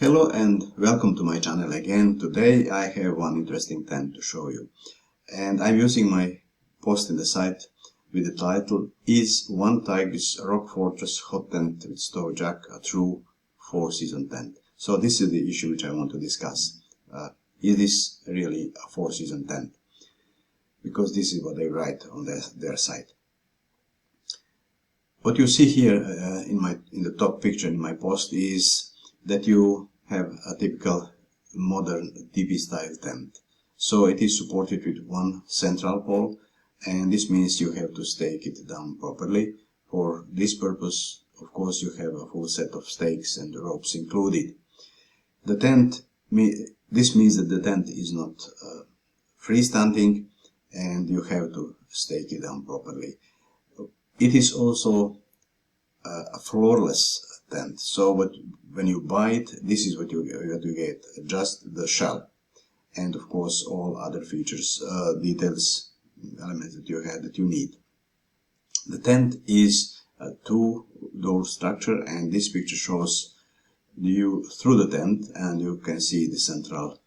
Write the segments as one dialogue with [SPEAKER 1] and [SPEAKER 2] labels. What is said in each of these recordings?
[SPEAKER 1] Hello and welcome to my channel again. Today I have one interesting tent to show you, and I'm using my post in the site with the title "Is OneTigris Rock Fortress Hot Tent with Stove Jack a True 4-Season Tent?" So this is the issue which I want to discuss. Is this really a 4-season tent? Because this is what they write on their site. What you see here in the top picture in my post is that you have a typical modern DP style tent. So it is supported with one central pole, and this means you have to stake it down properly. For this purpose, of course, you have a full set of stakes and ropes included. This means that the tent is not freestanding, and you have to stake it down properly. It is also a floorless tent, so when you buy it, this is what you get, just the shell, and of course all other features, details, elements that you need. The tent is a two-door structure, and this picture shows you through the tent, and you can see the central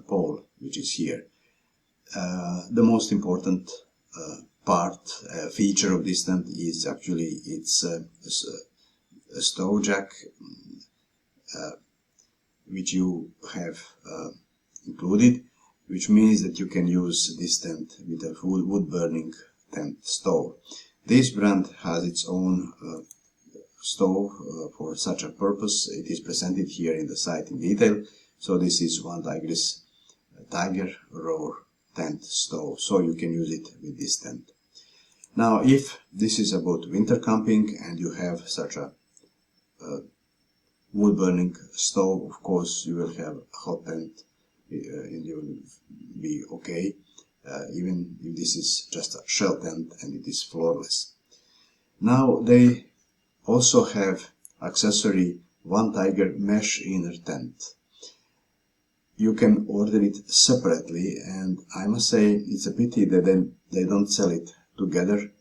[SPEAKER 1] pole, which is here. The most important feature of this tent is actually its a stove jack, which you have included, which means that you can use this tent with a wood burning tent stove. This brand has its own stove for such a purpose. It is presented here in the site in detail. So this is OneTigris Tiger Roar tent stove, so you can use it with this tent. Now, if this is about winter camping and you have such a wood burning stove, of course you will have a hot tent and you will be okay, even if this is just a shell tent and it is floorless. Now they also have accessory OneTigris mesh inner tent. You can order it separately, and I must say it's a pity that they don't sell it together.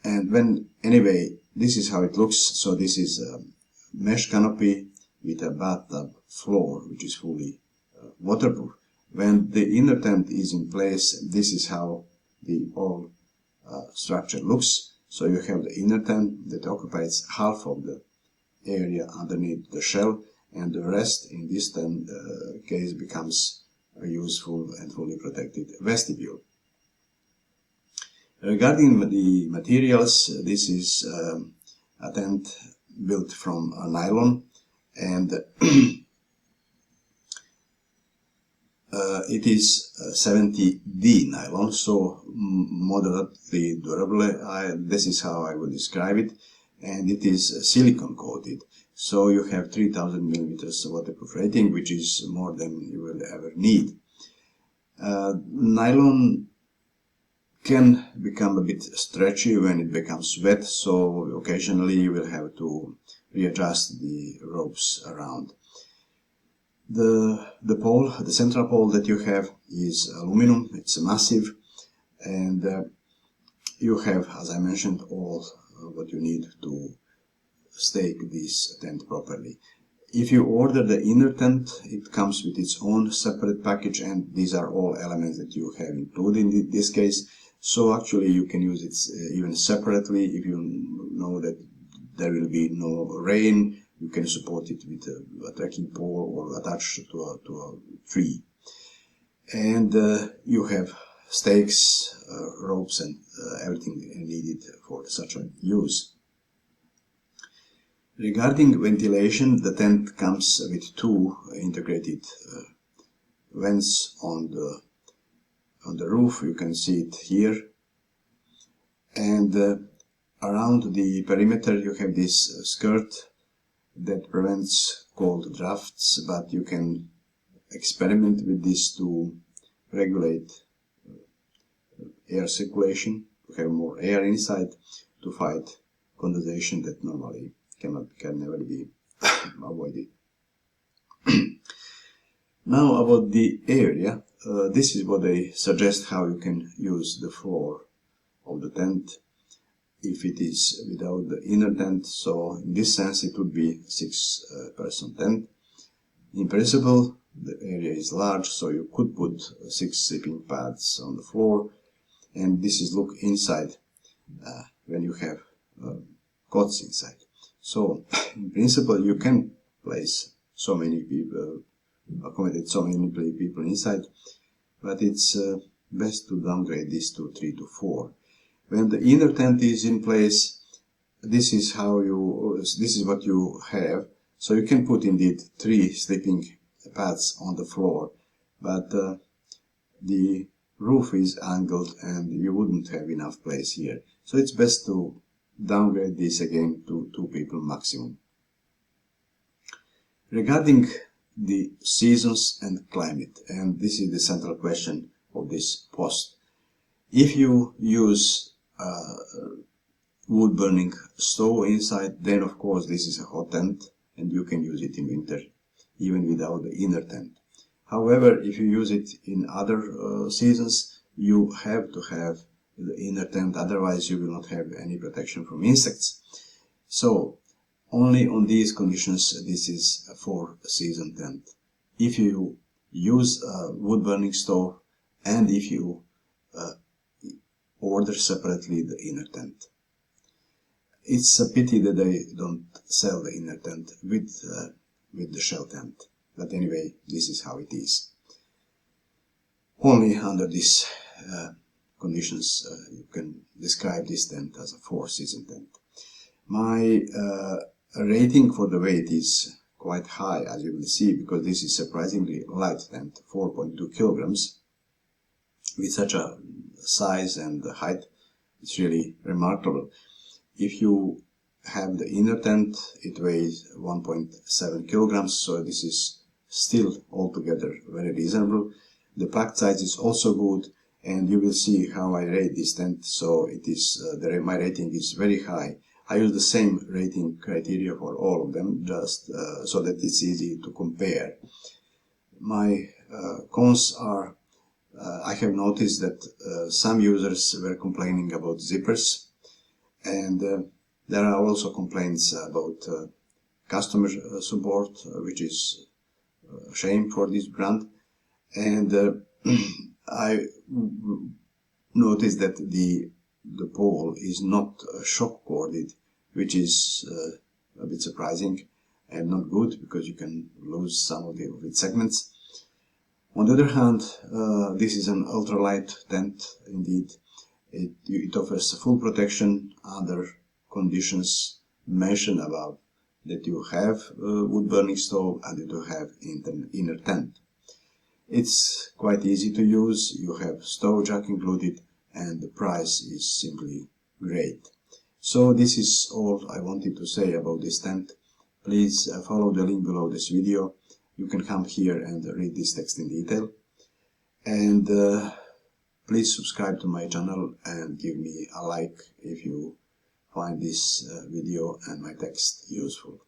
[SPEAKER 1] And anyway, this is how it looks. So this is a mesh canopy with a bathtub floor, which is fully waterproof. When the inner tent is in place, this is how the whole structure looks. So you have the inner tent that occupies half of the area underneath the shell, and the rest in this tent case becomes a useful and fully protected vestibule. Regarding the materials, this is a tent built from nylon, and it is 70D nylon, so moderately durable. This is how I would describe it, and it is silicone coated. So you have 3000 millimeters waterproof rating, which is more than you will ever need. Nylon can become a bit stretchy when it becomes wet, so occasionally you will have to readjust the ropes around. The pole, the central pole that you have, is aluminum. It's massive, and you have, as I mentioned, all what you need to stake this tent properly. If you order the inner tent, it comes with its own separate package, and these are all elements that you have included in this case. So actually you can use it even separately. If you know that there will be no rain, you can support it with a trekking pole or attach to a tree. And you have stakes, ropes, and everything needed for such a use. Regarding ventilation, the tent comes with two integrated vents on the roof. You can see it here, and around the perimeter you have this skirt that prevents cold drafts, but you can experiment with this to regulate air circulation, to have more air inside, to fight condensation that normally can never be avoided. Now about the area, this is what they suggest how you can use the floor of the tent. if it is without the inner tent. So in this sense it would be 6-person tent. In principle the area is large, so you could put 6 sleeping pads on the floor, and this is look inside when you have cots inside. So in principle you can place so many people, accommodate so many people inside, but it's best to downgrade this to 3 to 4. When the inner tent is in place, this is what you have. So you can put indeed 3 sleeping pads on the floor, but the roof is angled and you wouldn't have enough place here. So it's best to downgrade this again to 2 people maximum. Regarding the seasons and climate, and this is the central question of this post. If you use wood burning stove inside, then of course this is a hot tent and you can use it in winter even without the inner tent. However, if you use it in other seasons, you have to have the inner tent, otherwise you will not have any protection from insects. So only on these conditions this is a 4-season tent. If you use a wood burning stove and if you order separately the inner tent. It's a pity that they don't sell the inner tent with the shell tent, but anyway, this is how it is. Only under these conditions you can describe this tent as a 4-season tent. My rating for the weight is quite high, as you will see, because this is surprisingly light tent, 4.2 kilograms. With such a size and height, it's really remarkable. If you have the inner tent, it weighs 1.7 kilograms, so this is still altogether very reasonable. The packed size is also good, and you will see how I rate this tent. So it is my rating is very high. I use the same rating criteria for all of them, just so that it's easy to compare. My cons are, I have noticed that some users were complaining about zippers, and there are also complaints about customer support, which is a shame for this brand. And I noticed that the pole is not shock corded, which is a bit surprising and not good, because you can lose some of its segments. On the other hand, this is an ultralight tent indeed. It offers full protection under conditions mentioned above, that you have wood burning stove and that you have inner tent. It's quite easy to use, you have stove jack included, and the price is simply great. So this is all I wanted to say about this tent. Please follow the link below this video. You can come here and read this text in detail. And please subscribe to my channel and give me a like if you find this video and my text useful.